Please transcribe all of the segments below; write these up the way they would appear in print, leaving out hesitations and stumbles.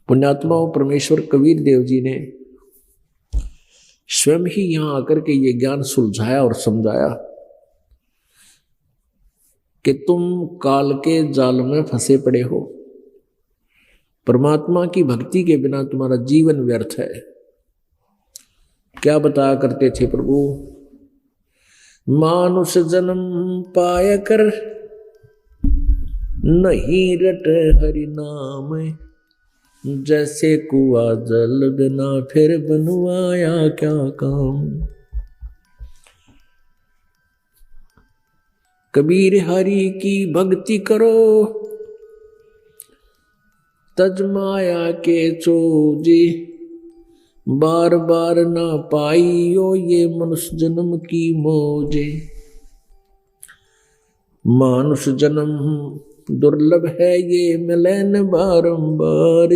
पुण्यात्माओं, परमेश्वर कबीर देव जी ने स्वयं ही यहां आकर के ये ज्ञान सुलझाया और समझाया कि तुम काल के जाल में फंसे पड़े हो। परमात्मा की भक्ति के बिना तुम्हारा जीवन व्यर्थ है। क्या बताया करते थे प्रभु? मानुष जन्म पाय कर नहीं रट हरि नाम, जैसे कुआ जल बिना फिर बनवाया क्या काम। कबीर हरि की भक्ति करो, तज माया के चोजे, बार बार ना पाइयो ये मनुष्य जन्म की मौजे। मानुष जन्म दुर्लभ है ये मिले न बारंबार,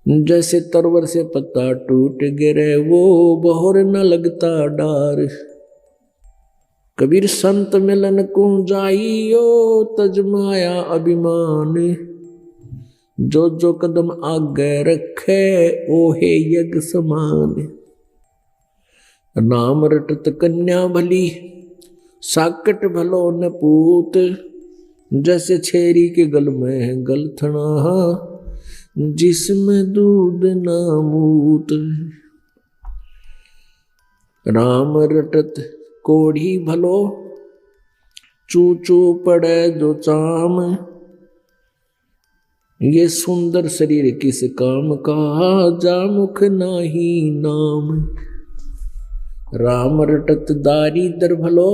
जैसे तरवर से पत्ता टूट गिरे वो बहोर न लगता डार। कबीर संत मिलन को जाइयो, तज माया अभिमान, जो जो कदम आगे रखे ओहे यज्ञ समान। नाम रटत कन्या भली, साकट भलो न पूत, जैसे छेरी के गल में गलथना, जिसमें दूध ना मूत। राम रटत कोढ़ी भलो, चू चू पड़े जो चाम, ये सुंदर शरीर किस काम का, जा मुख नाही नाम। राम रटत दारिद्र भलो,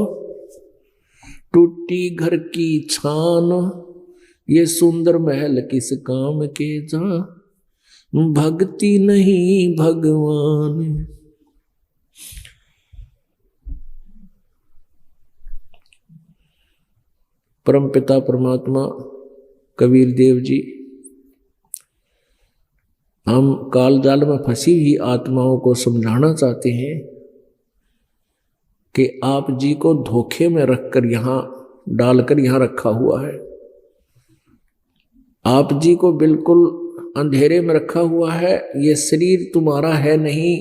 टूटी घर की छान, ये सुंदर महल किस काम के, जा भक्ति नहीं भगवान। परमपिता परमात्मा कबीर देव जी हम काल जाल में फंसी हुई आत्माओं को समझाना चाहते हैं कि आप जी को धोखे में रखकर यहां डालकर यहां रखा हुआ है। आप जी को बिल्कुल अंधेरे में रखा हुआ है। ये शरीर तुम्हारा है नहीं,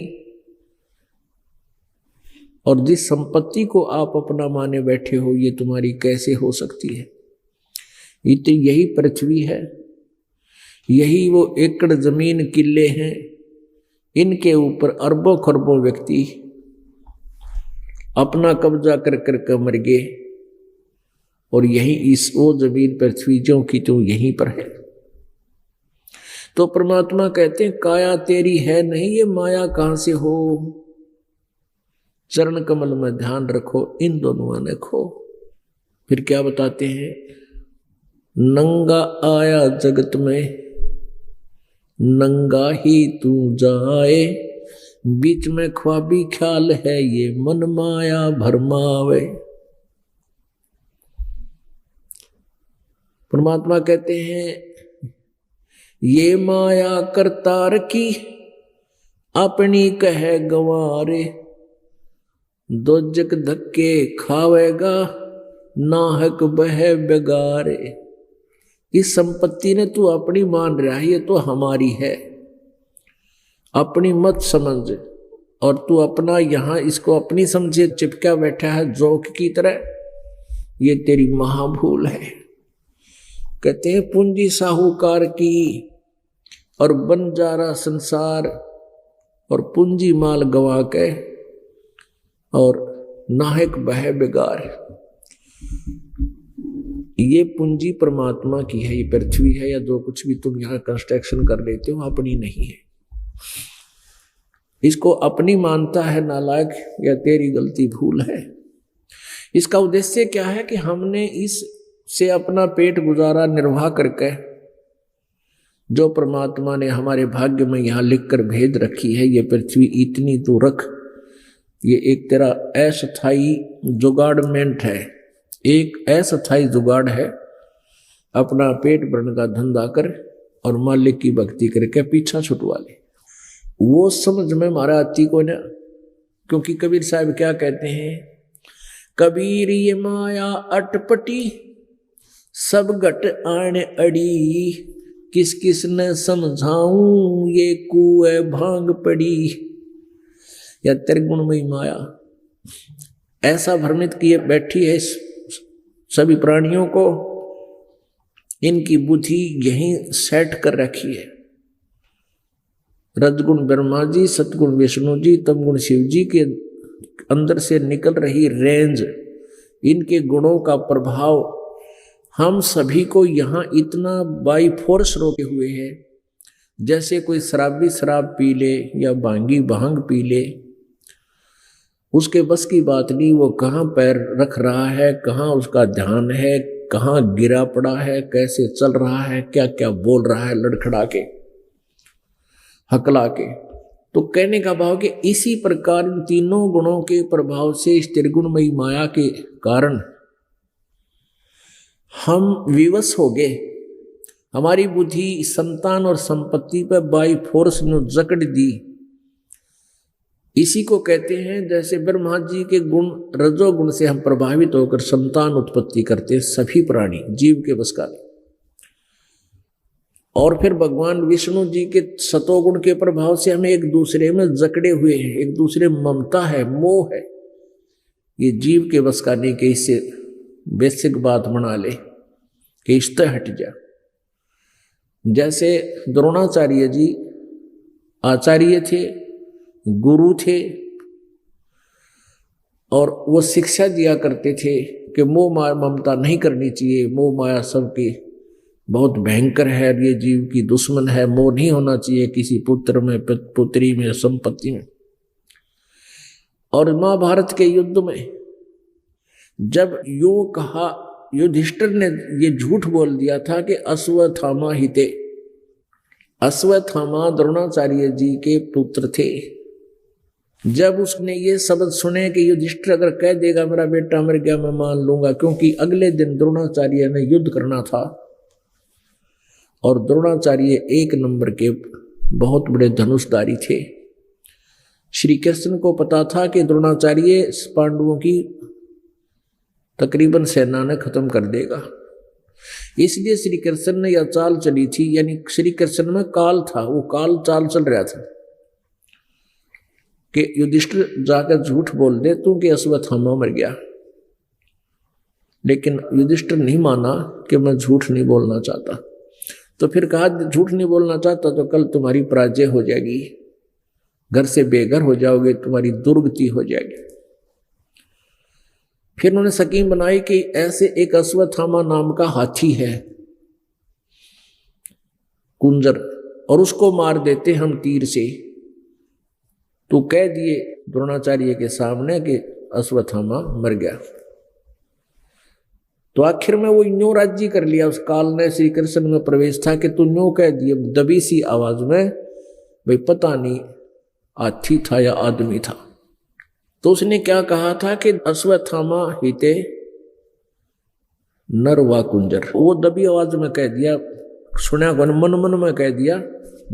और जिस संपत्ति को आप अपना माने बैठे हो ये तुम्हारी कैसे हो सकती है। ये तो यही पृथ्वी है, यही वो एकड़ जमीन किले हैं, इनके ऊपर अरबों खरबों व्यक्ति अपना कब्जा कर कर मर गए, और यही इस वो जमीन पृथ्वी जो की तो यहीं पर है। तो परमात्मा कहते हैं काया तेरी है नहीं, ये माया कहां से हो। चरण कमल में ध्यान रखो, इन दोनों ने खो। फिर क्या बताते हैं? नंगा आया जगत में, नंगा ही तू जाए, बीच में ख्वाबी ख्याल है ये मन माया भरमावे। परमात्मा कहते हैं ये माया करतार की, अपनी कह गंवारे, दोजक धक्के खावेगा, नाहक बह बेगारे। इस संपत्ति ने तू अपनी मान रहा है, ये तो हमारी है, अपनी मत समझ। और तू अपना यहां इसको अपनी समझे चिपका बैठा है जोक की तरह, ये तेरी महाभूल है। कहते हैं पूंजी साहूकार की और बंजारा संसार, और पूंजी माल गवा के और नाहक बह बेगार। ये पूंजी परमात्मा की है, ये पृथ्वी है या जो कुछ भी तुम यहां कंस्ट्रक्शन कर लेते हो अपनी नहीं है। इसको अपनी मानता है नालायक, या तेरी गलती भूल है। इसका उद्देश्य क्या है कि हमने इससे अपना पेट गुजारा निर्वाह करके जो परमात्मा ने हमारे भाग्य में यहां लिखकर भेज रखी है, ये पृथ्वी इतनी तो रख। ये एक तेरा अस्थाई जुगाड़मेंट है, एक अस्थाई जुगाड़ है। अपना पेट भरने का धंधा कर और मालिक की भक्ति करके पीछा छुटवा ले। वो समझ में मारा आती को ना, क्योंकि कबीर साहब क्या कहते हैं? कबीर ये माया अटपटी, सब घट आने अड़ी, किस किस ने समझाऊं ये कुएं भांग पड़ी। या त्रिगुणमयी माया ऐसा भ्रमित किए बैठी है सभी प्राणियों को, इनकी बुद्धि यहीं सेट कर रखी है। रजगुण ब्रह्मा जी, सतगुण विष्णु जी, तमगुण शिव जी के अंदर से निकल रही रेंज, इनके गुणों का प्रभाव हम सभी को यहाँ इतना बाई फोर्स रोके हुए है, जैसे कोई शराबी शराब पी ले या भांगी भांग पी ले, उसके बस की बात नहीं। वो कहाँ पैर रख रहा है, कहाँ उसका ध्यान है, कहाँ गिरा पड़ा है, कैसे चल रहा है, क्या क्या बोल रहा है लड़खड़ा के हकला के। तो कहने का भाव कि इसी प्रकार इन तीनों गुणों के प्रभाव से इस त्रिगुणमयी माया के कारण हम विवश हो गए। हमारी बुद्धि संतान और संपत्ति पर बाई फोर्स ने जकड़ दी। इसी को कहते हैं जैसे ब्रह्मा जी के गुण रजोगुण से हम प्रभावित होकर संतान उत्पत्ति करते सभी प्राणी जीव के बस का नहीं। और फिर भगवान विष्णु जी के सतोगुण के प्रभाव से हमें एक दूसरे में जकड़े हुए हैं, एक दूसरे में ममता है, मोह है। ये जीव के बस का नहीं कि इससे बेसिक बात बना ले कि इश्ते हट जा। जैसे द्रोणाचार्य जी आचार्य थे, गुरु थे, और वो शिक्षा दिया करते थे कि मोह माया ममता नहीं करनी चाहिए, मोह माया सबकी बहुत भयंकर है, ये जीव की दुश्मन है, मोह नहीं होना चाहिए किसी पुत्र में, पुत्री में, संपत्ति में। और महाभारत के युद्ध में जब यूं कहा, युधिष्ठिर ने ये झूठ बोल दिया था कि अश्वत्थामा हिते, अश्वत्थामा द्रोणाचार्य जी के पुत्र थे। जब उसने ये शब्द सुने कि युधिष्ठिर अगर कह देगा मेरा बेटा मर गया, मैं मान लूंगा, क्योंकि अगले दिन द्रोणाचार्य ने युद्ध करना था और द्रोणाचार्य एक नंबर के बहुत बड़े धनुषधारी थे। श्री कृष्ण को पता था कि द्रोणाचार्य पांडवों की तकरीबन सेना ने खत्म कर देगा, इसलिए श्री कृष्ण ने यह चाल चली थी। यानी श्री कृष्ण में काल था, वो काल चाल चल रहा था कि युधिष्ठिर जाकर झूठ बोल दे तू कि अश्वत्थामा मर गया। लेकिन युधिष्ठिर नहीं माना कि मैं झूठ नहीं बोलना चाहता। तो फिर कहा झूठ नहीं बोलना चाहता तो कल तुम्हारी पराजय हो जाएगी, घर से बेघर हो जाओगे, तुम्हारी दुर्गति हो जाएगी। फिर उन्होंने स्कीम बनाई कि ऐसे एक अश्वत्थामा नाम का हाथी है कुंजर, और उसको मार देते हम तीर से। तो कह दिए द्रोणाचार्य के सामने कि अश्वत्थामा मर गया। तो आखिर में वो न्यू राज्य कर लिया। उस काल ने श्री कृष्ण में प्रवेश था कि तू न्यू कह दिए दबी सी आवाज में, भाई पता नहीं हाथी था या आदमी था। तो उसने क्या कहा था कि अश्वत्थामा हिते नर वा कुंजर, वो दबी आवाज में कह दिया, सुना को मन मन में कह दिया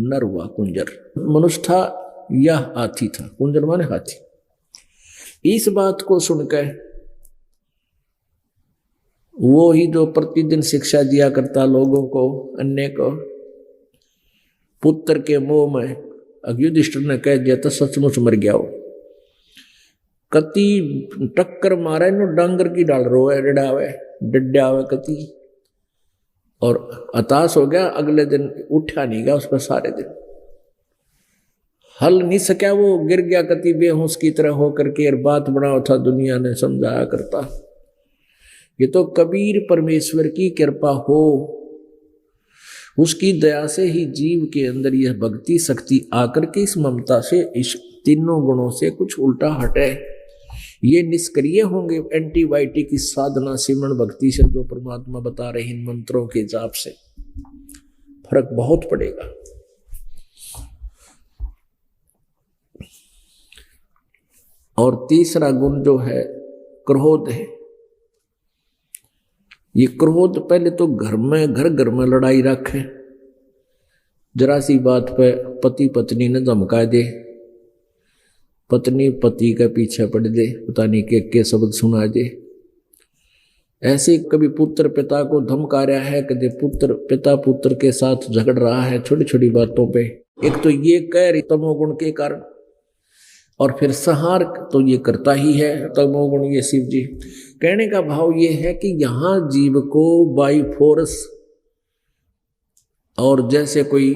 नर वा कुंजर। मनुष्य था या हाथी था, कुंजर माने हाथी। इस बात को सुनकर वो ही जो प्रतिदिन शिक्षा दिया करता लोगों को, अन्य को, पुत्र के मोह में युधिष्ठिर ने कह दिया तो सचमुच मर गया हो। कति टक्कर मारे नो डांगर की डाल रोए डडावे डड्डावे कति, और हताश हो गया। अगले दिन उठा नहीं गया उस पर सारे दिन, हल नहीं सका, वो गिर गया कति बेहोश की तरह होकर के। और बात बनाओ था दुनिया ने समझाया करता। ये तो कबीर परमेश्वर की कृपा हो, उसकी दया से ही जीव के अंदर यह भक्ति शक्ति आकर के इस ममता से, इस तीनों गुणों से कुछ उल्टा हटे। ये निष्क्रिय होंगे एंटीबायोटिक की साधना सिमरण भक्ति से, जो परमात्मा बता रहे इन मंत्रों के जाप से फर्क बहुत पड़ेगा। और तीसरा गुण जो है क्रोध है। ये क्रोध पहले तो घर में लड़ाई रखे, जरा सी बात पे पति पत्नी ने धमका दे, पत्नी पति के पीछे पड़ दे, पता नहीं के शब्द सुना दे, ऐसे कभी पुत्र पिता को धमका रहा है, कभी पिता पुत्र के साथ झगड़ रहा है छोटी छोटी बातों पे। एक तो ये कह तमोगुण के कारण, और फिर संहार तो ये करता ही है तमोगुण, ये शिव जी। कहने का भाव ये है कि यहां जीव को बाई फोर्स और जैसे कोई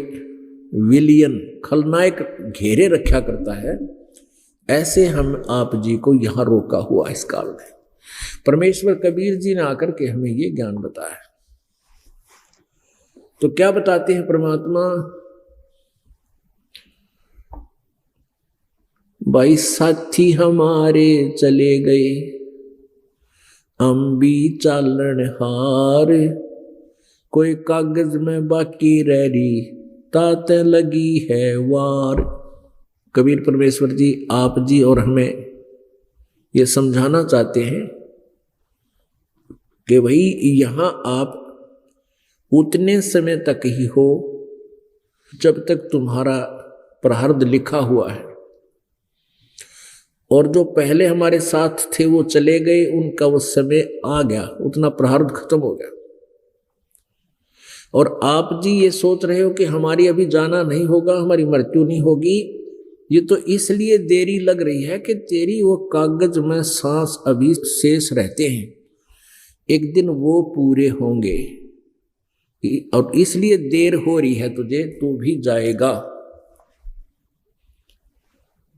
विलियन खलनायक घेरे रखा करता है, ऐसे हम आप जी को यहां रोका हुआ इस काल में। परमेश्वर कबीर जी ने आकर के हमें ये ज्ञान बताया। तो क्या बताते हैं परमात्मा? भाई साथी हमारे चले गए, हम भी चालन हार, कोई कागज में बाकी रह रही, ताते लगी है वार। कबीर परमेश्वर जी आप जी और हमें ये समझाना चाहते हैं कि भाई यहां आप उतने समय तक ही हो जब तक तुम्हारा प्रारब्ध लिखा हुआ है, और जो पहले हमारे साथ थे वो चले गए, उनका वो समय आ गया, उतना प्रारब्ध खत्म हो गया। और आप जी ये सोच रहे हो कि हमारी अभी जाना नहीं होगा, हमारी मृत्यु नहीं होगी, ये तो इसलिए देरी लग रही है कि तेरी वो कागज में सांस अभी शेष रहते हैं, एक दिन वो पूरे होंगे, और इसलिए देर हो रही है तुझे, तू भी जाएगा।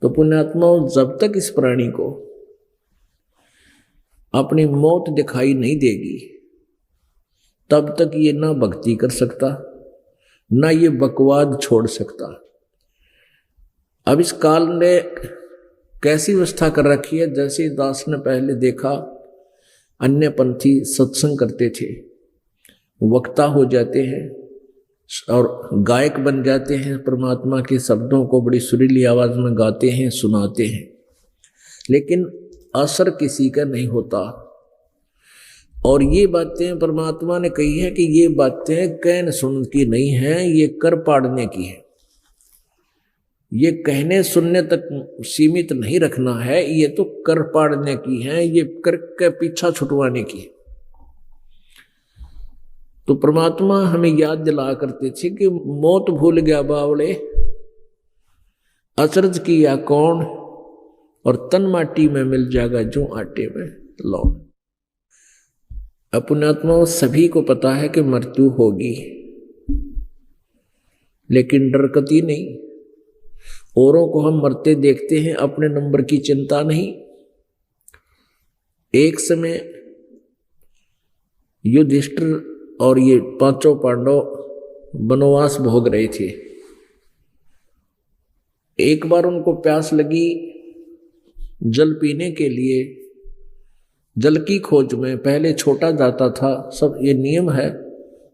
तो पुण्यात्माओं, जब तक इस प्राणी को अपनी मौत दिखाई नहीं देगी, तब तक ये ना भक्ति कर सकता, ना ये बकवाद छोड़ सकता। अब इस काल ने कैसी व्यवस्था कर रखी है, जैसे दास ने पहले देखा अन्य पंथी सत्संग करते थे, वक्ता हो जाते हैं और गायक बन जाते हैं, परमात्मा के शब्दों को बड़ी सुरीली आवाज में गाते हैं, सुनाते हैं, लेकिन असर किसी का नहीं होता। और ये बातें परमात्मा ने कही है कि ये बातें कहने सुन की नहीं है, ये कर पाड़ने की है। ये कहने सुनने तक सीमित नहीं रखना है, ये तो कर पाड़ने की है, ये कर के पीछा छुटवाने की है। तो परमात्मा हमें याद दिला करते थे कि मौत भूल गया बावड़े, अचरज किया कौन, और तन माटी में मिल जाएगा जो आटे में लौट। पुण्यात्मा सभी को पता है कि मृत्यु होगी, लेकिन डरकती नहीं। औरों को हम मरते देखते हैं, अपने नंबर की चिंता नहीं। एक समय युधिष्ठिर और ये पांचों पांडव वनवास भोग रहे थे। एक बार उनको प्यास लगी, जल पीने के लिए जल की खोज में पहले छोटा जाता था, सब ये नियम है,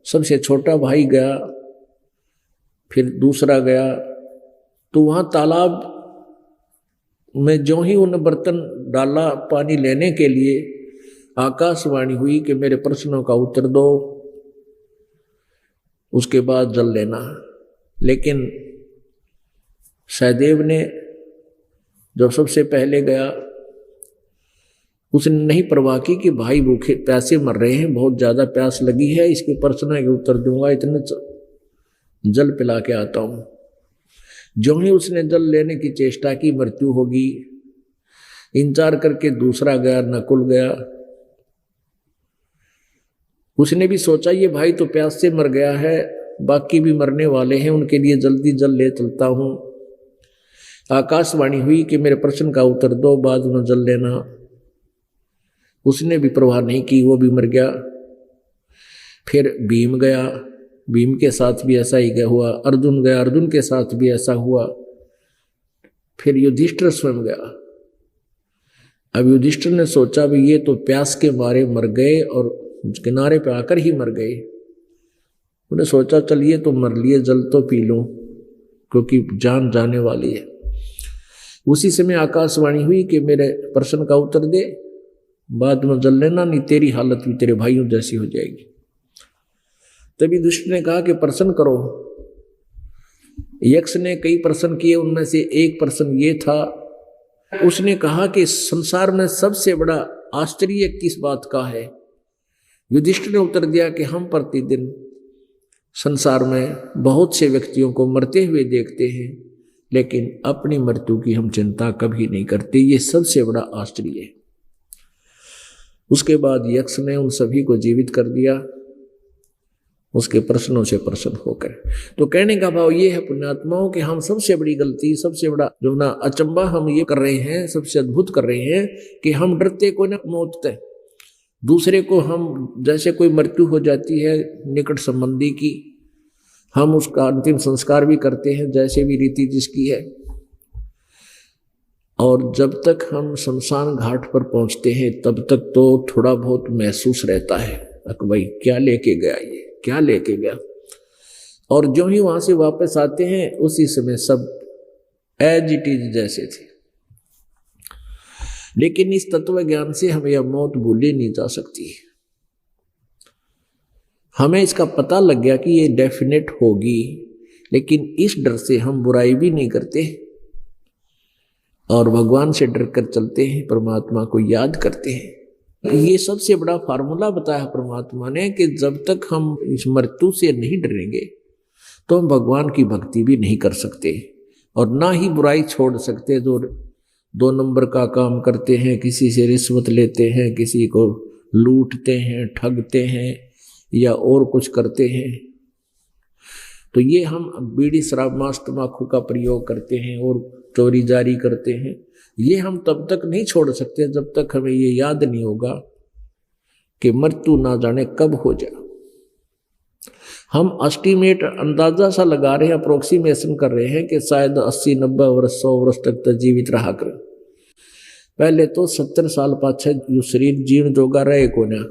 सबसे छोटा भाई गया, फिर दूसरा गया। तो वहां तालाब में जो ही उन्हें बर्तन डाला पानी लेने के लिए, आकाशवाणी हुई कि मेरे प्रश्नों का उत्तर दो, उसके बाद जल लेना। लेकिन सहदेव ने जब सबसे पहले गया, उसने नहीं परवाह की कि भाई भूखे प्यासे मर रहे हैं, बहुत ज्यादा प्यास लगी है, इसके प्रश्न के उत्तर दूंगा, इतने जल पिला के आता हूं। जो ही उसने जल लेने की चेष्टा की, मृत्यु होगी। इंतजार करके दूसरा गया, नकुल गया। उसने भी सोचा ये भाई तो प्यास से मर गया है, बाकी भी मरने वाले हैं, उनके लिए जल्दी जल ले चलता हूं। आकाशवाणी हुई कि मेरे प्रश्न का उत्तर दो, बाद में जल लेना। उसने भी परवाह नहीं की, वो भी मर गया। फिर भीम गया, भीम के साथ भी ऐसा ही हुआ। अर्जुन गया, अर्जुन के साथ भी ऐसा हुआ। फिर युधिष्ठिर स्वयं गया। अब युधिष्ठिर ने सोचा भी ये तो प्यास के मारे मर गए और किनारे पे आकर ही मर गए। उन्हें सोचा चलिए तो मर लिए, जल तो पी लूं, क्योंकि जान जाने वाली है। उसी समय आकाशवाणी हुई कि मेरे प्रश्न का उत्तर दे, बाद में जल लेना, नहीं तेरी हालत भी तेरे भाइयों जैसी हो जाएगी। तभी दुष्ट ने कहा कि प्रश्न करो। यक्ष ने कई प्रश्न किए, उनमें से एक प्रश्न ये था, उसने कहा कि संसार में सबसे बड़ा आश्चर्य किस बात का है? युधिष्ठिर ने उत्तर दिया कि हम प्रतिदिन संसार में बहुत से व्यक्तियों को मरते हुए देखते हैं, लेकिन अपनी मृत्यु की हम चिंता कभी नहीं करते। ये सबसे बड़ा आश्चर्य है। उसके बाद यक्ष ने उन सभी को जीवित कर दिया, उसके प्रश्नों से प्रसन्न होकर। तो कहने का भाव ये है पुण्यात्माओं कि हम सबसे बड़ी गलती, सबसे बड़ा जो ना अचंबा हम ये कर रहे हैं, सबसे अद्भुत कर रहे हैं कि हम डरते को ना मौत से। दूसरे को हम, जैसे कोई मृत्यु हो जाती है निकट संबंधी की, हम उसका अंतिम संस्कार भी करते हैं जैसे भी रीति जिसकी है, और जब तक हम शमशान घाट पर पहुंचते हैं तब तक तो थोड़ा बहुत महसूस रहता है कि भाई क्या लेके गया, ये क्या लेके गया। और जो ही वहां से वापस आते हैं उसी समय सब एज इट इज जैसे थे। लेकिन इस तत्व ज्ञान से हमें यह मौत भूली नहीं जा सकती। हमें इसका पता लग गया कि ये डेफिनेट होगी, लेकिन इस डर से हम बुराई भी नहीं करते और भगवान से डर कर चलते हैं, परमात्मा को याद करते हैं। ये सबसे बड़ा फार्मूला बताया परमात्मा ने कि जब तक हम इस मृत्यु से नहीं डरेंगे तो हम भगवान की भक्ति भी नहीं कर सकते और ना ही बुराई छोड़ सकते। जो 2 नंबर का काम करते हैं, किसी से रिश्वत लेते हैं, किसी को लूटते हैं, ठगते हैं या और कुछ करते हैं, तो ये हम बीड़ी शराब मांस तंबाकू का प्रयोग करते हैं और चोरी जारी करते हैं, ये हम तब तक नहीं छोड़ सकते जब तक हमें ये याद नहीं होगा कि मृत्यु ना जाने कब हो जाए। हम एस्टिमेट, अंदाजा सा लगा रहे हैं, अप्रोक्सीमेशन कर रहे हैं कि शायद 80-90 वर्ष 100 वर्ष तक तो जीवित रहा कर। पहले तो 70 साल पाछे जो शरीर जीवन जोगा रहे को ना,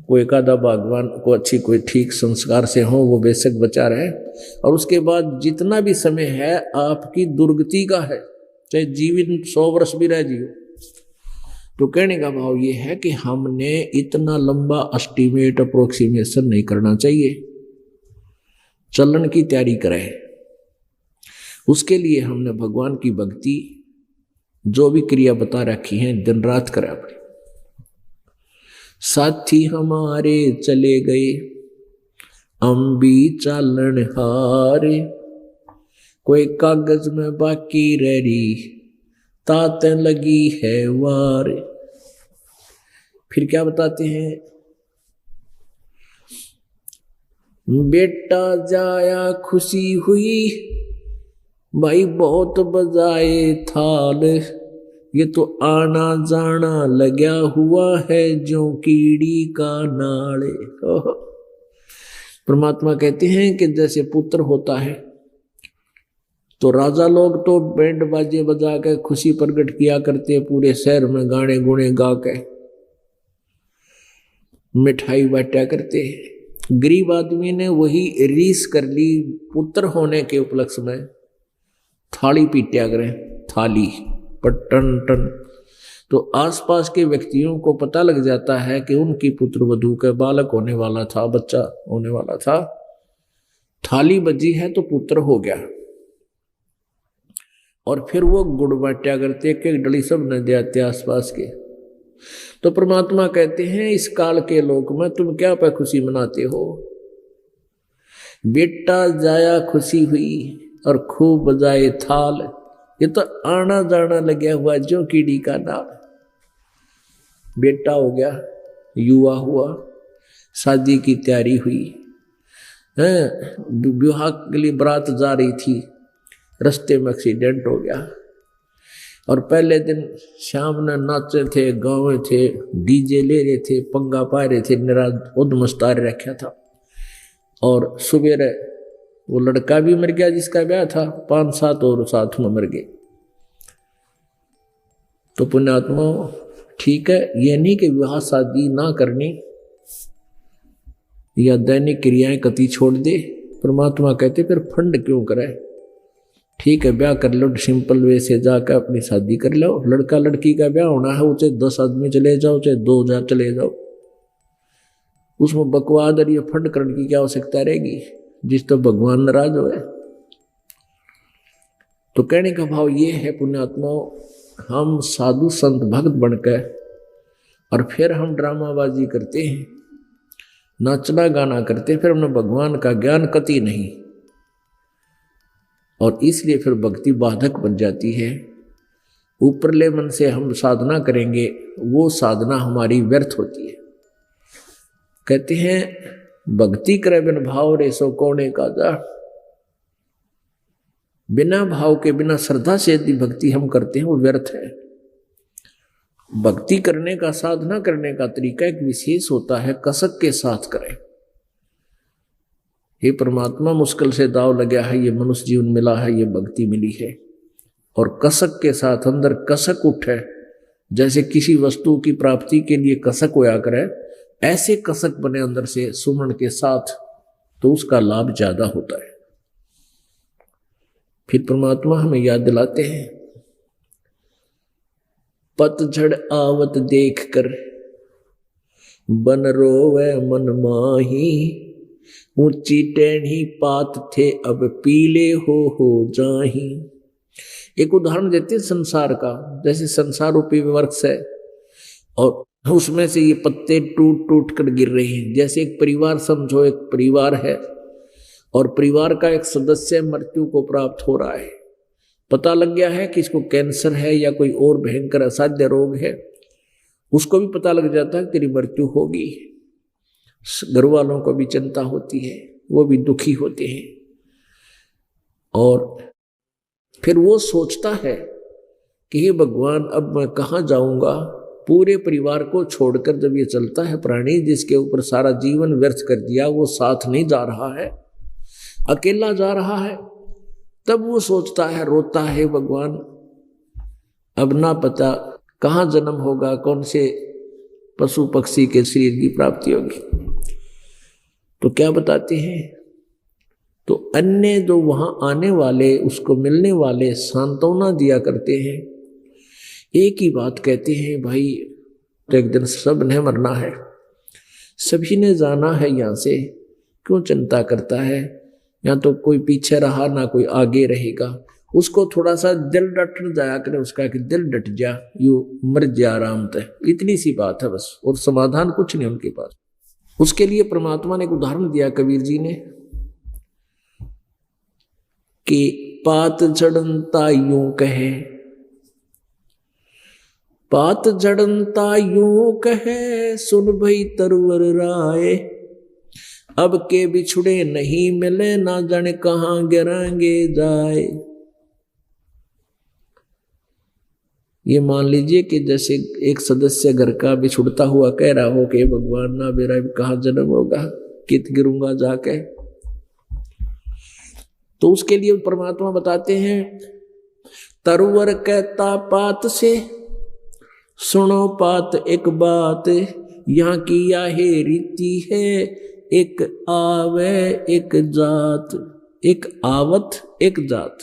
कोई एकादा भगवान को अच्छी कोई ठीक संस्कार से हो वो बेशक बचा रहे, और उसके बाद जितना भी समय है आपकी दुर्गति का है, चाहे जीवन 100 वर्ष भी रह जियो। तो कहने का भाव ये है कि हमने इतना लंबा एस्टिमेट, अप्रोक्सीमेशन नहीं करना चाहिए, चलन की तैयारी करें। उसके लिए हमने भगवान की भक्ति, जो भी क्रिया बता रखी है, दिन रात करें अपनी। साथी हमारे चले गए अम्बी चालन हारे, कोई कागज में बाकी रह रही ताते लगी है वार। फिर क्या बताते हैं, बेटा जाया खुशी हुई, भाई बहुत बजाए थाल, ये तो आना जाना लगा हुआ है जो कीड़ी का नाले। परमात्मा कहते हैं कि जैसे पुत्र होता है तो राजा लोग तो बैंड बाजे बजा के खुशी प्रकट किया करते, पूरे शहर में गाने गुणे गा के मिठाई बांटा करते। गरीब आदमी ने वही रीस कर ली, पुत्र होने के उपलक्ष्य में थाली पीटा करें, थाली पर टन टन। तो आसपास के व्यक्तियों को पता लग जाता है कि उनकी पुत्र वधू का बालक होने वाला था, बच्चा होने वाला था, थाली बजी है तो पुत्र हो गया। और फिर वो गुड़ बांटा करते, एक डली सब न देते आसपास के। तो परमात्मा कहते हैं इस काल के लोक में तुम क्या पे खुशी मनाते हो, बेटा जाया खुशी हुई और खूब बजाए थाल, ये तो आना जाना लगा हुआ जो कीड़ी का नाल। बेटा हो गया, युवा हुआ, शादी की तैयारी हुई, विवाह के लिए बारात जा रही थी, रास्ते में एक्सीडेंट हो गया, और पहले दिन शाम ने नाचे थे, गाँव थे, डीजे ले रहे थे, पंगा पा रहे थे, निराज उद्मस्तार रखा था। और सुबह वो लड़का भी मर गया जिसका ब्याह था, 5-7 और साथ में मर गए। तो पुण्यात्मा ठीक है, ये नहीं कि विवाह शादी ना करनी या दैनिक क्रियाएं कति छोड़ दे। परमात्मा कहते फिर फंड क्यों करे, ठीक है ब्याह कर लो, सिंपल वे से जाकर अपनी शादी कर लो। लड़का लड़की का ब्याह होना है, चाहे 10 आदमी चले जाओ, चाहे 2000 चले जाओ, उसमें बकवाद और ये फंड करने की क्या आवश्यकता रहेगी, जिस तो भगवान नाराज हो। तो कहने का भाव ये है पुण्यात्माओं, हम साधु संत भक्त बनकर और फिर हम ड्रामाबाजी करते हैं, नाचना गाना करते हैं, फिर हमने भगवान का ज्ञान कति नहीं, और इसलिए फिर भक्ति बाधक बन जाती है। ऊपरले मन से हम साधना करेंगे, वो साधना हमारी व्यर्थ होती है। कहते हैं भक्ति करे बिन भाव रे सो कौने का जा। बिना भाव के, बिना श्रद्धा से यदि भक्ति हम करते हैं वो व्यर्थ है। भक्ति करने का, साधना करने का तरीका एक विशेष होता है, कसक के साथ करें। हे परमात्मा, मुश्किल से दाव लगा है, ये मनुष्य जीवन मिला है, ये भक्ति मिली है, और कसक के साथ अंदर कसक उठे, जैसे किसी वस्तु की प्राप्ति के लिए कसक होया करे, ऐसे कसक बने अंदर से सुमरण के साथ, तो उसका लाभ ज्यादा होता है। फिर परमात्मा हमें याद दिलाते हैं, पतझड़ आवत देख कर बन रोवे मन माही, ऊंची टेढ़ी पात थे अब पीले हो जाही। एक उदाहरण देते हैं संसार का, जैसे संसार रूपी वृक्ष है और उसमें से ये पत्ते टूट टूट कर गिर रहे हैं। जैसे एक परिवार समझो, एक परिवार है और परिवार का एक सदस्य मृत्यु को प्राप्त हो रहा है, पता लग गया है कि इसको कैंसर है या कोई और भयंकर असाध्य रोग है, उसको भी पता लग जाता है तेरी मृत्यु होगी। घर वालों को भी चिंता होती है, वो भी दुखी होते हैं, और फिर वो सोचता है कि हे भगवान, अब मैं कहाँ जाऊंगा। पूरे परिवार को छोड़कर जब ये चलता है प्राणी, जिसके ऊपर सारा जीवन व्यर्थ कर दिया, वो साथ नहीं जा रहा है, अकेला जा रहा है, तब वो सोचता है, रोता है, भगवान अब ना पता कहाँ जन्म होगा, कौन से पशु पक्षी के शरीर की प्राप्ति होगी। तो क्या बताते हैं, तो अन्य जो वहां आने वाले, उसको मिलने वाले सांत्वना दिया करते हैं, एक ही बात कहते हैं, भाई तो एक दिन सब ने मरना है, सभी ने जाना है यहाँ से, क्यों चिंता करता है, या तो कोई पीछे रहा ना कोई आगे रहेगा। उसको थोड़ा सा दिल डट जाया करे, उसका कि दिल डट जा, यू मर जा आराम तय, इतनी सी बात है बस, और समाधान कुछ नहीं उनके पास। उसके लिए परमात्मा ने एक उदाहरण दिया कबीर जी ने, कि पात झड़नता यूं कहे, पात झड़नता यूं कहे, सुन भई तरवर राय, अब के बिछुड़े नहीं मिले, ना जाने कहां गिरांगे जाए। ये मान लीजिए कि जैसे एक सदस्य घर का बिछुड़ता हुआ कह रहा हो कि भगवान ना मेरा कहाँ जन्म होगा, कित गिरूंगा जाके। तो उसके लिए परमात्मा बताते हैं, तरवर कहता पात से, सुनो पात एक बात, यहाँ की यह रीति है, एक आवे एक जात, एक आवत एक जात।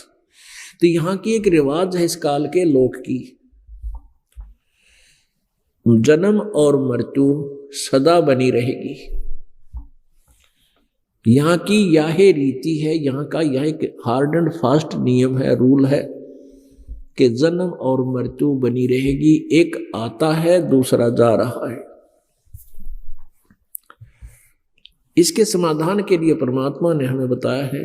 तो यहाँ की एक रिवाज है इस काल के लोक की, जन्म और मृत्यु सदा बनी रहेगी। यहाँ की यह रीति है, यहाँ का यह एक हार्ड एंड फास्ट नियम है, रूल है कि जन्म और मृत्यु बनी रहेगी, एक आता है दूसरा जा रहा है। इसके समाधान के लिए परमात्मा ने हमें बताया है,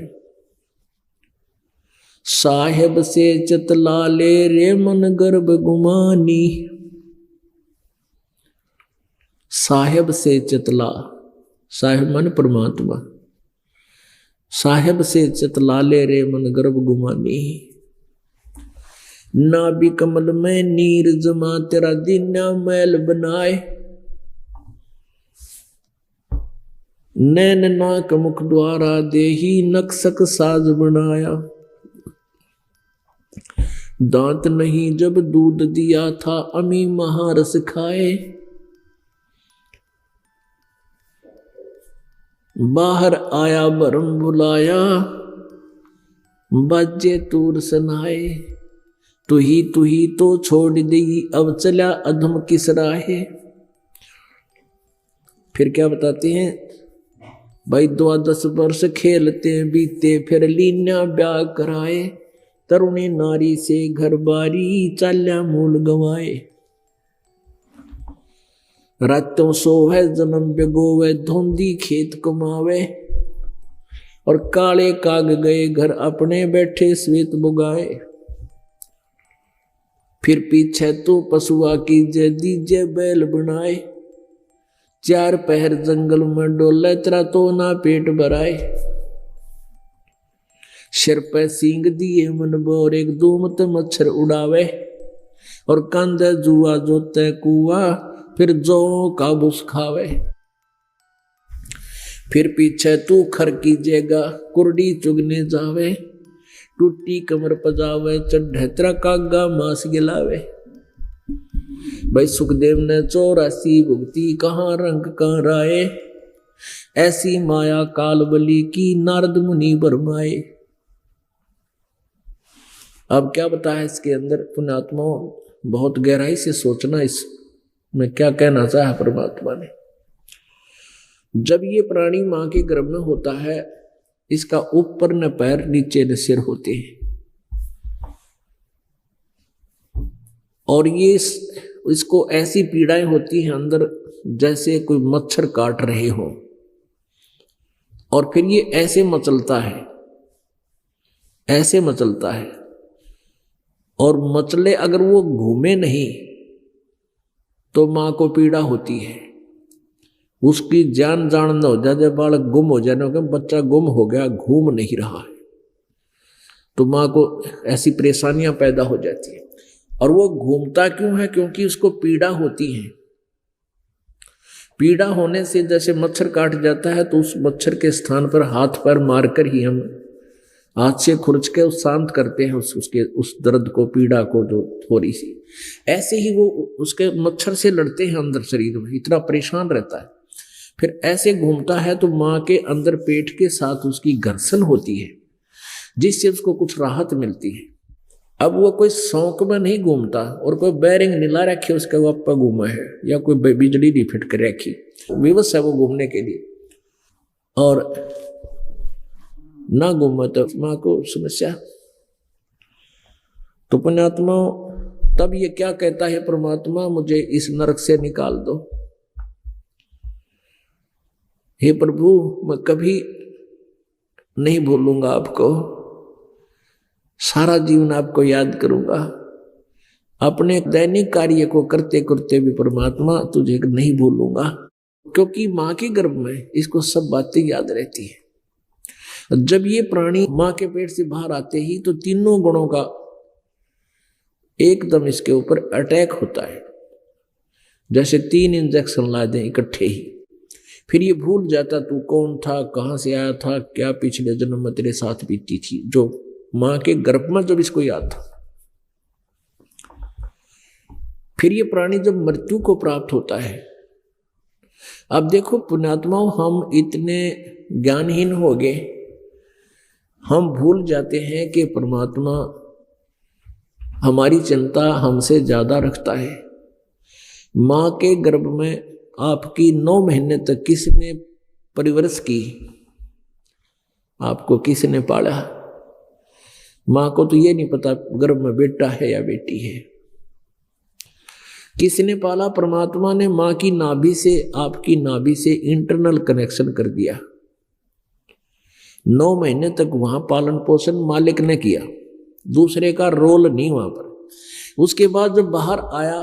साहेब से चतला ले रे मन गर्भ गुमानी। साहेब से चतला, साहेब मन परमात्मा, साहेब से चतला ले रे मन गर्भ गुमानी, नाभि कमल में नीर जमा तेरा दीना मैल बनाए, नैन नाक मुख द्वारा देही नक्सक साज बनाया, दांत नहीं जब दूध दिया था अमी महारस खाए, बाहर आया भरम बुलाया बाजे तूर सनाए, तू ही तो छोड़ दी अब चला अधम किस राहे। फिर क्या बताते हैं, भाई 12 वर्ष खेलते बीते फिर लीना ब्याह कराए, तरुणी नारी से घर बारी चाल्या मूल गवाए। रातों सोवे जन्म बिगोवे, धोंदी खेत कमावे, और काले काग गए घर अपने, बैठे श्वेत बुगाए। फिर पीछे तू पशुआ कीजे, दीजे बैल बनाए, चार पहर जंगल में डोले, तेरा तो ना पेट भराए। सिर पे सींग दिए मन बोर, एक दूमत मच्छर उड़ावे, और कांधे जुआ जोते कुआ, फिर जो का बुस खावे। फिर पीछे तू खर कीजेगा, कुर्डी चुगने जावे, टूटी कमर पजावे, चढ़े तेरा कागा मांस गिलावे। भाई सुखदेव ने 84 भुगती, कहाँ रंग कहाँ राय, ऐसी माया काल बली की, नारद मुनि बरमाए। अब क्या बताया इसके अंदर पुण्यात्मा, बहुत गहराई से सोचना इसमें क्या कहना चाहा परमात्मा ने। जब ये प्राणी मां के गर्भ में होता है, इसका ऊपर न पैर नीचे न सिर होते हैं, और ये इसको ऐसी पीड़ाएं होती हैं अंदर जैसे कोई मच्छर काट रहे हो, और फिर ये ऐसे मचलता है, ऐसे मचलता है, और मचले अगर वो घूमे नहीं तो मां को पीड़ा होती है। उसकी जान न हो जाए, जब बालक गुम हो जाए, बच्चा गुम हो गया, घूम नहीं रहा है, तो मां को ऐसी परेशानियां पैदा हो जाती है। और वो घूमता क्यों है? क्योंकि उसको पीड़ा होती है। पीड़ा होने से जैसे मच्छर काट जाता है, तो उस मच्छर के स्थान पर हाथ पैर मारकर ही हम हाथ से खुरच के उस शांत करते हैं उस दर्द को, पीड़ा को जो थोड़ी सी। ऐसे ही वो उसके मच्छर से लड़ते हैं अंदर शरीर में, इतना परेशान रहता है। फिर ऐसे घूमता है तो मां के अंदर पेट के साथ उसकी घर्षण होती है, जिससे उसको कुछ राहत मिलती है। अब वो कोई शौक में नहीं घूमता, और कोई बैरिंग नीला रखे उसके वो अप्पा घूमा है, या कोई बिजली नहीं फिट कर रखी, विवश है वो घूमने के लिए, और ना घूमा तो मां को समस्या। तो पुण्यात्मा तब ये क्या कहता है परमात्मा, मुझे इस नरक से निकाल दो। हे प्रभु, मैं कभी नहीं भूलूंगा आपको, सारा जीवन आपको याद करूंगा। अपने दैनिक कार्य को करते करते भी परमात्मा तुझे नहीं भूलूंगा, क्योंकि मां के गर्भ में इसको सब बातें याद रहती है। जब ये प्राणी मां के पेट से बाहर आते ही तो तीनों गुणों का एकदम इसके ऊपर अटैक होता है, जैसे 3 इंजेक्शन ला दें इकट्ठे ही। फिर ये भूल जाता तू कौन था, कहां से आया था, क्या पिछले जन्म में तेरे साथ बीती थी, जो मां के गर्भ में जब इसको याद था। फिर ये प्राणी जब मृत्यु को प्राप्त होता है, अब देखो पुण्यात्माओं, हम इतने ज्ञानहीन हो गए, हम भूल जाते हैं कि परमात्मा हमारी चिंता हमसे ज्यादा रखता है। मां के गर्भ में आपकी 9 महीने तक किसने परिवरस की? आपको किसने पाला? मां को तो ये नहीं पता गर्भ में बेटा है या बेटी है। किसने पाला? परमात्मा ने मां की नाभि से, आपकी नाभि से इंटरनल कनेक्शन कर दिया। 9 महीने तक वहां पालन पोषण मालिक ने किया, दूसरे का रोल नहीं वहां पर। उसके बाद जब बाहर आया,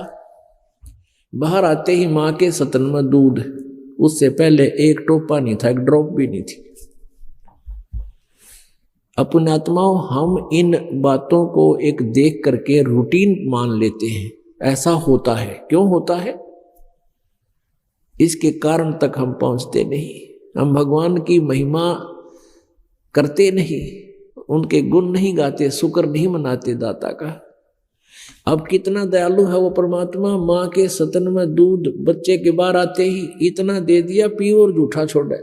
बाहर आते ही मां के स्तन में दूध, उससे पहले एक टोपा नहीं था, एक ड्रॉप भी नहीं थी। अपने आत्माओं, हम इन बातों को एक देख करके रूटीन मान लेते हैं। ऐसा होता है, क्यों होता है? इसके कारण तक हम पहुंचते नहीं। हम भगवान की महिमा करते नहीं, उनके गुण नहीं गाते, शुक्र नहीं मनाते दाता का। अब कितना दयालु है वो परमात्मा, मां के स्तन में दूध बच्चे के बाहर आते ही इतना दे दिया, पियो और जूठा छोड़े।